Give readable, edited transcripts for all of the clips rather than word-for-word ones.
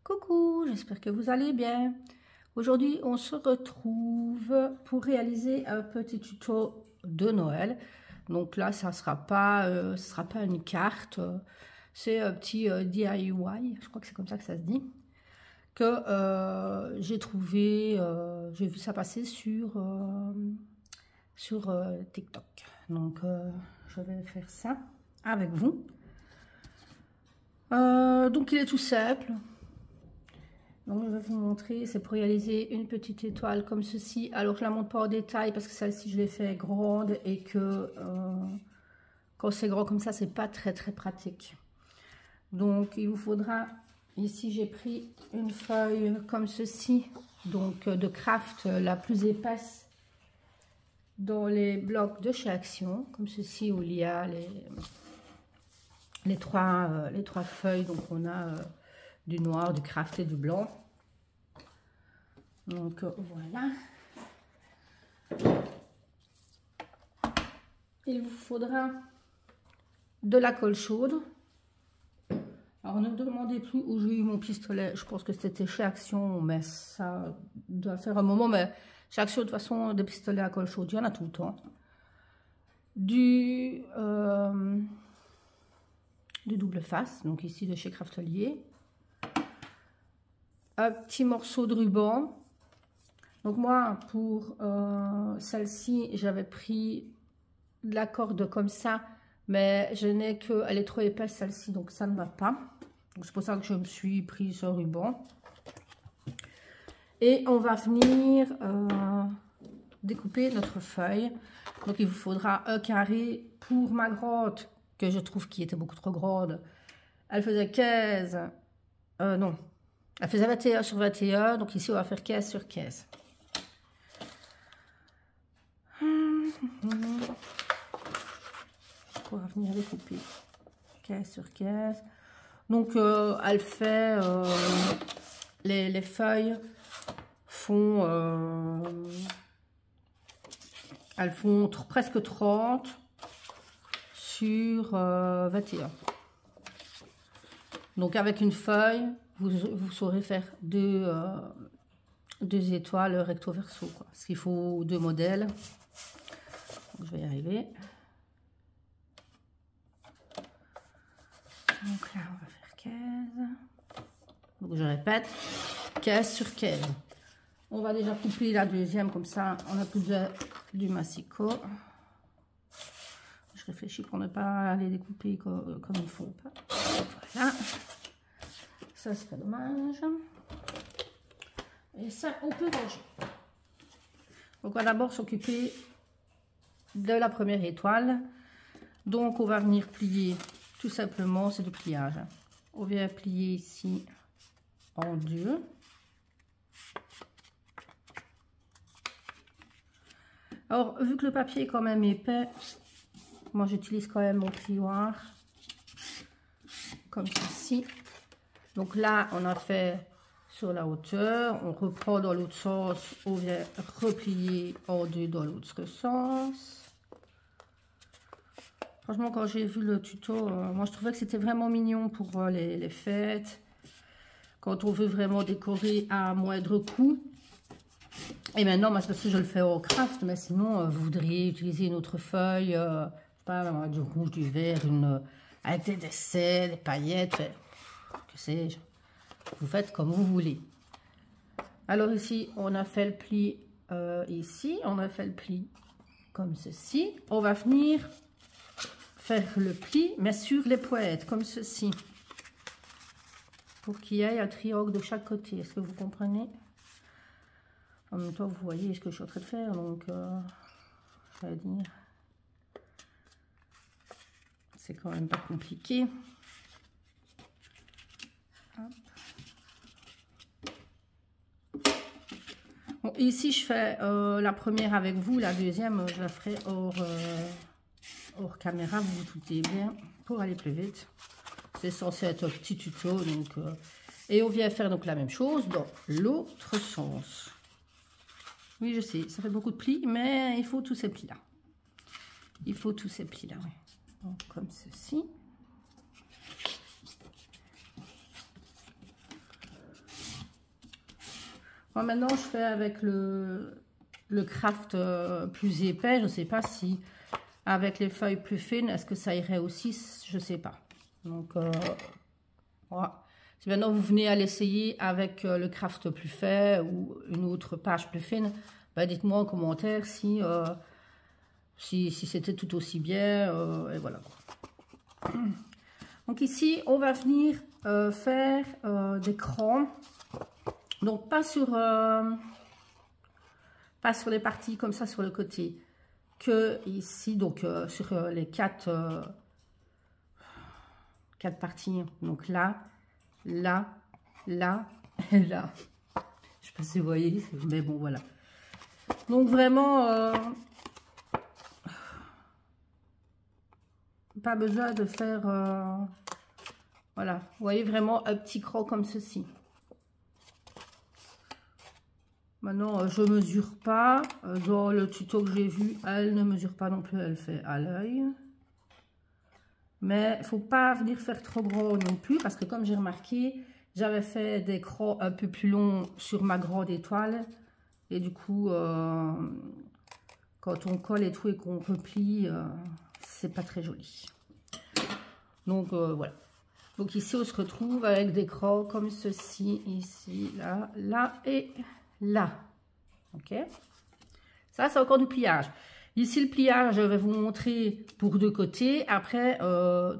Coucou, j'espère que vous allez bien. Aujourd'hui, on se retrouve pour réaliser un petit tuto de Noël. Donc là, ça sera pas une carte, c'est un petit DIY, je crois que c'est comme ça que ça se dit, que j'ai trouvé, j'ai vu ça passer sur TikTok. Donc, je vais faire ça avec vous. Donc, il est tout simple. Donc, je vais vous montrer, c'est pour réaliser une petite étoile comme ceci. Alors, je ne la montre pas en détail parce que celle-ci, je l'ai fait grande et que quand c'est grand comme ça, c'est pas très pratique. Donc, il vous faudra, ici, j'ai pris une feuille comme ceci, donc de craft la plus épaisse dans les blocs de chez Action, comme ceci, où il y a les trois feuilles. Donc, on a du noir, du craft et du blanc. Donc voilà. Il vous faudra de la colle chaude. Alors ne me demandez plus où j'ai eu mon pistolet. Je pense que c'était chez Action, mais ça doit faire un moment. Mais chez Action, de toute façon, des pistolets à colle chaude, il y en a tout le temps. Du double face, donc ici de chez Craftelier. Un petit morceau de ruban. Donc moi, pour celle-ci, j'avais pris de la corde comme ça, mais je n'ai que, elle est trop épaisse celle-ci, donc ça ne va pas. C'est pour ça que je me suis pris ce ruban. Et on va venir découper notre feuille. Donc il vous faudra un carré. Pour ma grotte, que je trouve qui était beaucoup trop grande, elle faisait 15, non, elle faisait 21 sur 21, donc ici on va faire 15 sur 15. On va venir découper 15 sur 15. Donc elle fait, les feuilles font, elles font presque 30 sur 21. Donc avec une feuille, vous saurez faire deux étoiles recto verso, quoi. Parce qu'il faut deux modèles. Donc, je vais y arriver. Donc là, on va faire 15. Donc je répète, 15 sur 15. On va déjà couper la deuxième, comme ça, on n'a plus besoin du massicot. Je réfléchis pour ne pas aller découper comme il faut. Voilà. Ça serait dommage. Et ça, on peut ranger. Donc, on va d'abord s'occuper de la première étoile. Donc, on va venir plier, tout simplement, c'est du pliage. On vient plier ici en deux. Alors, vu que le papier est quand même épais, moi, j'utilise quand même mon plioir, comme ceci. Donc là, on a fait sur la hauteur, on reprend dans l'autre sens, on vient replier en deux dans l'autre sens. Franchement, quand j'ai vu le tuto, moi je trouvais que c'était vraiment mignon pour les fêtes, quand on veut vraiment décorer à moindre coût. Et maintenant, c'est parce que je le fais au craft, mais sinon, vous voudriez utiliser une autre feuille, pas du rouge, du vert, avec des dessins, des paillettes, que sais-je. Vous faites comme vous voulez. Alors ici, on a fait le pli ici, on a fait le pli comme ceci. On va venir faire le pli, mais sur les pointes, comme ceci. Pour qu'il y ait un triangle de chaque côté. Est-ce que vous comprenez? En même temps, vous voyez ce que je suis en train de faire, donc je vais dire, c'est quand même pas compliqué. Hop. Bon, ici, je fais la première avec vous, la deuxième, je la ferai hors caméra, vous vous doutez bien, pour aller plus vite. C'est censé être un petit tuto, donc, et on vient faire donc la même chose dans l'autre sens. Oui, je sais, ça fait beaucoup de plis, mais il faut tous ces plis-là. Il faut tous ces plis-là, oui. Donc, comme ceci. Moi maintenant je fais avec le craft plus épais. Je ne sais pas si avec les feuilles plus fines, est-ce que ça irait aussi, je ne sais pas. Donc voilà. Si maintenant vous venez à l'essayer avec le craft plus fait ou une autre page plus fine, bah, dites-moi en commentaire si, si c'était tout aussi bien. Et voilà. Donc ici, on va venir faire des crans. Donc pas sur les parties comme ça sur le côté. Que ici, donc sur les quatre parties. Donc là, là, là et là. Je sais pas si vous voyez, mais bon, voilà. Donc vraiment, pas besoin de faire, voilà. Vous voyez vraiment un petit cran comme ceci. Maintenant, je mesure pas. Dans le tuto que j'ai vu, elle ne mesure pas non plus, elle fait à l'œil. Mais il ne faut pas venir faire trop gros non plus, parce que comme j'ai remarqué, j'avais fait des crans un peu plus longs sur ma grande étoile. Et du coup, quand on colle et tout et qu'on replie, c'est pas très joli. Donc voilà. Donc ici, on se retrouve avec des crans comme ceci, ici, là, là et là. Ok. Ça, c'est encore du pliage. Ici, le pliage, je vais vous montrer pour deux côtés. Après,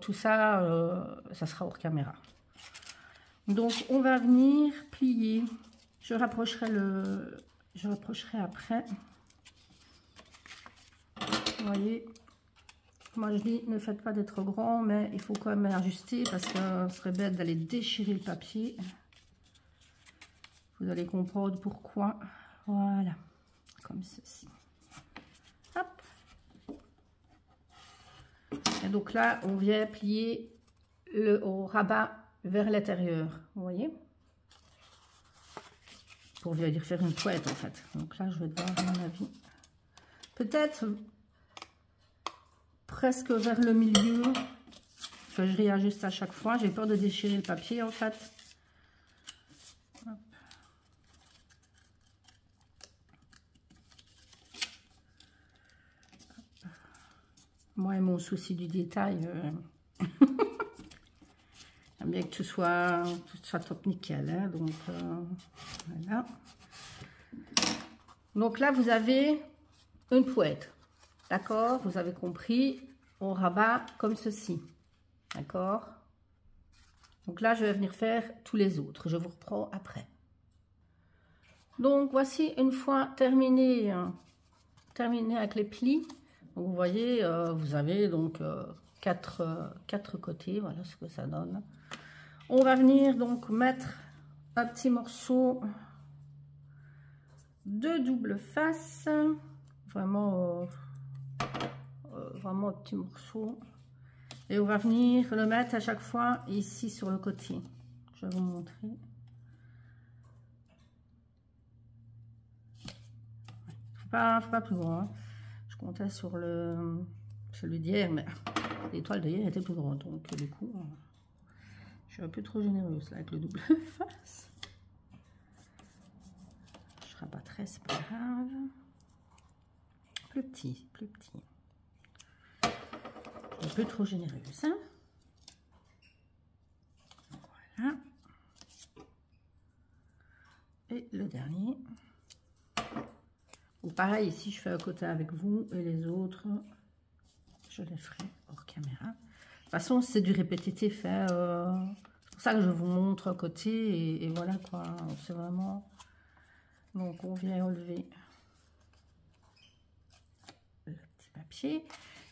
tout ça, ça sera hors caméra. Donc, on va venir plier. Je rapprocherai après. Vous voyez, moi je dis, ne faites pas des trop grands, mais il faut quand même ajuster parce que ce serait bête d'aller déchirer le papier. Vous allez comprendre pourquoi. Voilà, comme ceci. Hop. Et donc là, on vient plier au rabat vers l'intérieur. Vous voyez? Pour venir faire une couette en fait. Donc là, je vais devoir, à mon avis, peut-être presque vers le milieu. Que je réajuste à chaque fois. J'ai peur de déchirer le papier en fait. Hop. Moi et mon souci du détail, j'aime bien que tout soit top nickel. Hein, donc voilà. Donc là, vous avez une pouette. D'accord? Vous avez compris. On rabat comme ceci. D'accord? Donc là, je vais venir faire tous les autres. Je vous reprends après. Donc voici une fois terminé avec les plis. Donc, vous voyez, vous avez donc quatre côtés. Voilà ce que ça donne. On va venir donc mettre un petit morceau de double face. Vraiment, vraiment un petit morceau. Et on va venir le mettre à chaque fois ici sur le côté. Je vais vous montrer. Faut pas plus grand. Hein. Je comptais sur celui d'hier, mais l'étoile d'hier était plus grande. Donc du coup, je suis un peu trop généreuse là, avec le double face. Je rabattrai, c'est pas grave. Plus petit, plus petit. Un peu trop généreuse. Hein? Voilà. Et le dernier. Ou pareil, ici je fais un côté avec vous et les autres, je les ferai hors caméra. De toute façon, c'est du répétitif. Hein, c'est pour ça que je vous montre un côté et voilà quoi. C'est vraiment. Donc on vient enlever le petit papier.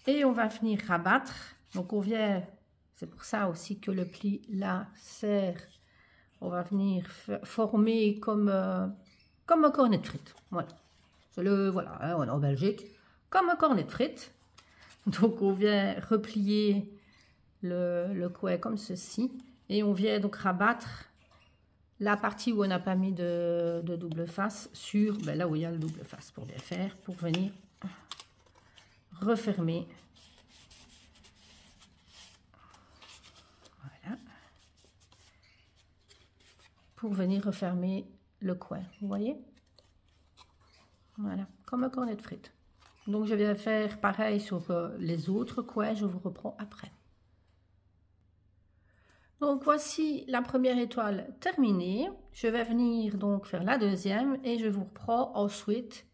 Et on va venir rabattre. Donc on vient, c'est pour ça aussi que le pli là sert. On va venir former comme un cornet de frites. Voilà. C'est le, voilà, hein, on est en Belgique. Comme un cornet de frites. Donc on vient replier le couet comme ceci. Et on vient donc rabattre la partie où on n'a pas mis de double face sur ben là où il y a le double face pour bien faire, pour venir refermer. Voilà. Pour venir refermer le coin, vous voyez? Voilà, comme un cornet de frites. Donc je vais faire pareil sur les autres coins, je vous reprends après. Donc voici la première étoile terminée. Je vais venir donc faire la deuxième et je vous reprends ensuite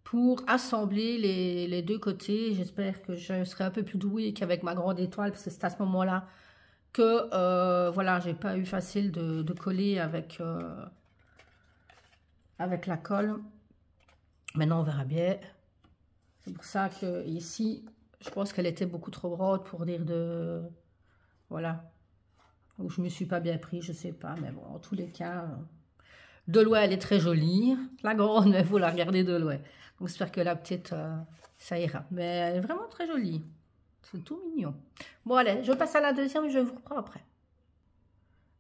pour assembler les deux côtés. J'espère que je serai un peu plus douée qu'avec ma grande étoile parce que c'est à ce moment-là que voilà, j'ai pas eu facile de coller avec la colle. Maintenant on verra bien. C'est pour ça que ici, je pense qu'elle était beaucoup trop grande pour dire de... Voilà. Ou je me suis pas bien pris, je sais pas. Mais bon, en tous les cas, de loin, elle est très jolie. La grande, il faut la regarder de loin. Donc j'espère que la petite, ça ira. Mais elle est vraiment très jolie. C'est tout mignon. Bon, allez, je passe à la deuxième et je vous reprends après.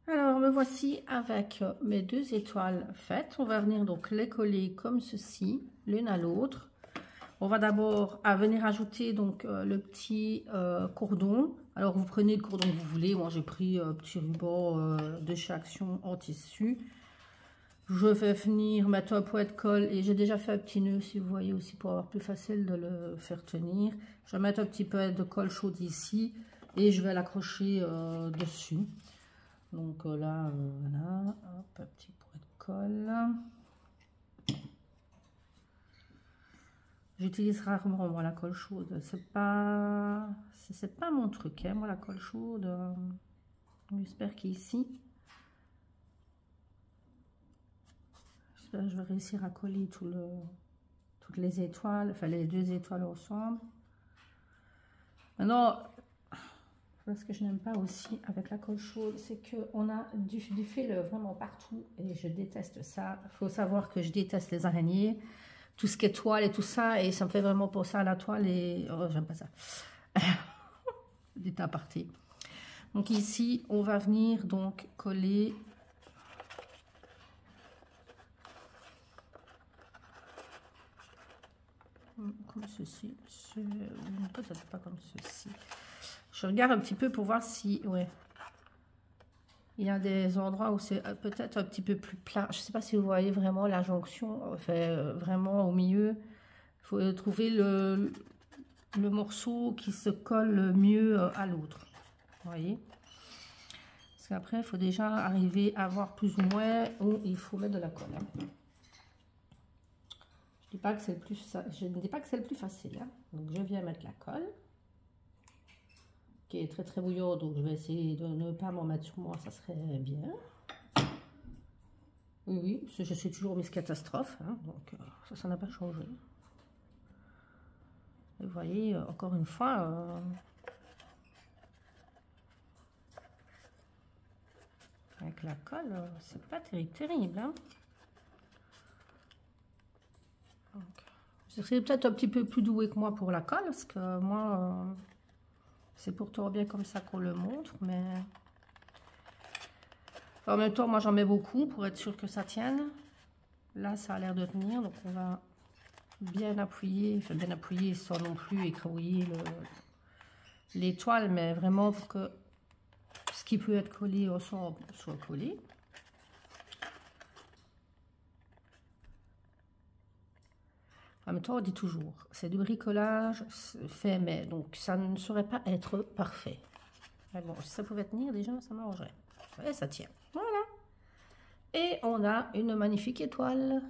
Alors, me voici avec mes deux étoiles faites. On va venir donc les coller comme ceci, l'une à l'autre. On va d'abord venir ajouter donc le petit cordon. Alors vous prenez le cordon que vous voulez. Moi j'ai pris un petit ruban de chez Action en tissu. Je vais venir mettre un point de colle et j'ai déjà fait un petit nœud si vous voyez aussi pour avoir plus facile de le faire tenir. Je vais mettre un petit peu de colle chaude ici et je vais l'accrocher dessus. Donc là, voilà, hop, un petit point de colle. J'utilise rarement moi la colle chaude, c'est pas mon truc, hein, moi la colle chaude. J'espère qu'ici, je vais réussir à coller toutes les étoiles, enfin les deux étoiles ensemble. Maintenant, ce que je n'aime pas aussi avec la colle chaude, c'est qu'on a du fil vraiment partout et je déteste ça. Il faut savoir que je déteste les araignées. Tout ce qui est toile et tout ça, et ça me fait vraiment penser à la toile et oh, j'aime pas ça. Dit à partir. Donc ici, on va venir donc coller comme ceci, peut-être pas comme ceci. Je regarde un petit peu pour voir si, ouais, il y a des endroits où c'est peut-être un petit peu plus plat. Je sais pas si vous voyez vraiment la jonction, enfin, vraiment au milieu. Il faut trouver le morceau qui se colle le mieux à l'autre. Vous voyez? Parce qu'après, il faut déjà arriver à voir plus ou moins où il faut mettre de la colle. Hein. Je ne dis pas que c'est le plus facile. Hein. Donc, je viens mettre la colle. Qui est très très bouillante, donc je vais essayer de ne pas m'en mettre sur moi, ça serait bien. Oui, oui, je suis toujours Miss Catastrophe, hein, donc ça n'a pas changé. Et vous voyez, encore une fois, avec la colle, c'est pas terrible. Hein. Vous serez peut-être un petit peu plus doué que moi pour la colle, parce que moi... c'est pourtant bien comme ça qu'on le montre, mais en même temps, moi j'en mets beaucoup pour être sûr que ça tienne. Là, ça a l'air de tenir, donc on va bien appuyer, enfin bien appuyer sans non plus écrabouiller l'étoile, mais vraiment pour que ce qui peut être collé ensemble soit collé. En même temps, on dit toujours, c'est du bricolage fait, mais donc ça ne saurait pas être parfait. Mais bon, si ça pouvait tenir, déjà, ça m'arrangerait. Et ça tient. Voilà. Et on a une magnifique étoile.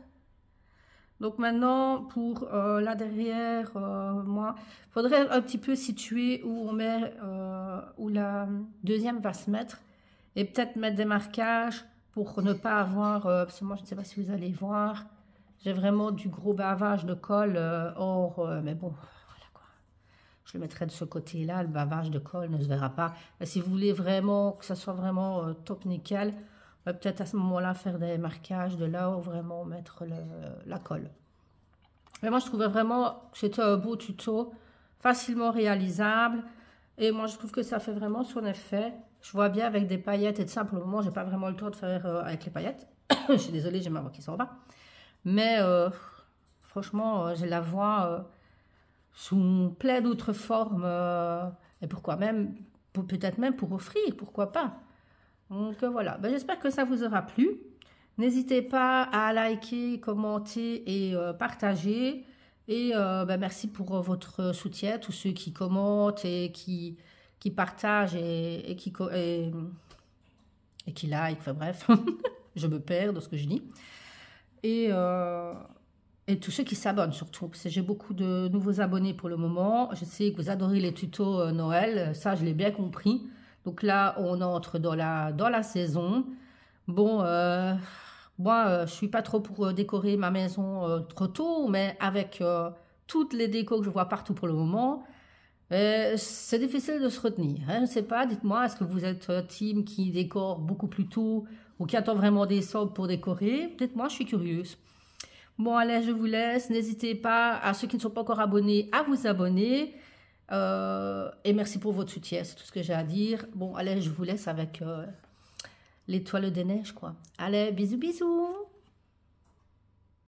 Donc maintenant, pour là derrière, moi, il faudrait un petit peu situer où on met, où la deuxième va se mettre. Et peut-être mettre des marquages pour ne pas avoir, parce que moi, je ne sais pas si vous allez voir, j'ai vraiment du gros bavage de colle, mais bon, voilà quoi. Je le mettrai de ce côté-là, le bavage de colle ne se verra pas. Et si vous voulez vraiment que ça soit vraiment top nickel, peut-être à ce moment-là faire des marquages de là où vraiment mettre la colle. Mais moi, je trouvais vraiment que c'était un beau tuto, facilement réalisable. Et moi, je trouve que ça fait vraiment son effet. Je vois bien avec des paillettes et de ça, pour le moment, j'ai pas vraiment le temps de faire avec les paillettes. Je suis désolée, j'ai ma voix qui s'en va. Mais franchement, je la vois sous plein d'autres formes. Et pourquoi même, peut-être même pour offrir, pourquoi pas. Donc voilà, ben, j'espère que ça vous aura plu. N'hésitez pas à liker, commenter et partager. Et ben, merci pour votre soutien, tous ceux qui commentent et qui partagent et qui like, enfin bref, je me perds dans ce que je dis. Et, euh, et tous ceux qui s'abonnent surtout, parce que j'ai beaucoup de nouveaux abonnés pour le moment. Je sais que vous adorez les tutos Noël, ça je l'ai bien compris. Donc là, on entre dans la saison. Bon, moi, je suis pas trop pour décorer ma maison trop tôt, mais avec toutes les décos que je vois partout pour le moment, c'est difficile de se retenir. Hein. Je ne sais pas, dites-moi, est-ce que vous êtes team qui décore beaucoup plus tôt ou qui attend vraiment décembre pour décorer? Dites-moi, je suis curieuse. Bon, allez, je vous laisse. N'hésitez pas, à ceux qui ne sont pas encore abonnés, à vous abonner. Et merci pour votre soutien, c'est tout ce que j'ai à dire. Bon, allez, je vous laisse avec l'étoile des neiges, quoi. Allez, bisous, bisous.